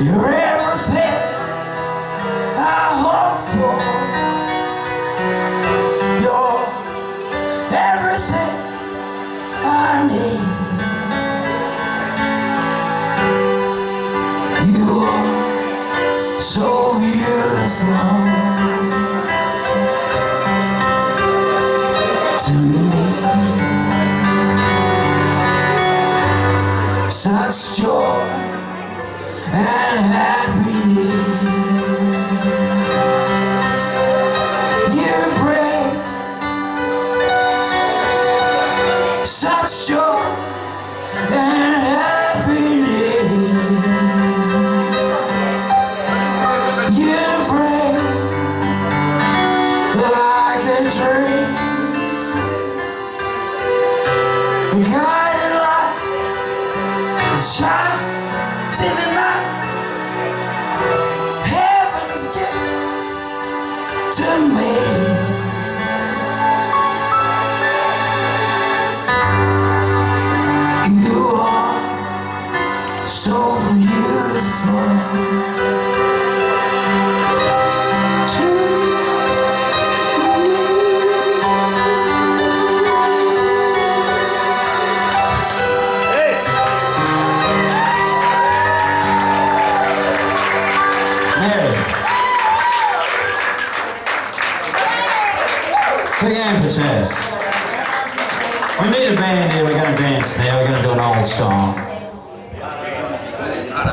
You're everything I hope for. You're everything I need. You are so beautiful to me. Such joy and happiness you bring. Such joy and happiness you bring, like a dream, guiding light that shines in the night. Heaven's gift to me. You are so beautiful. Big hand for Chaz. We need a band here, we're gonna dance there, we're gonna do an old song.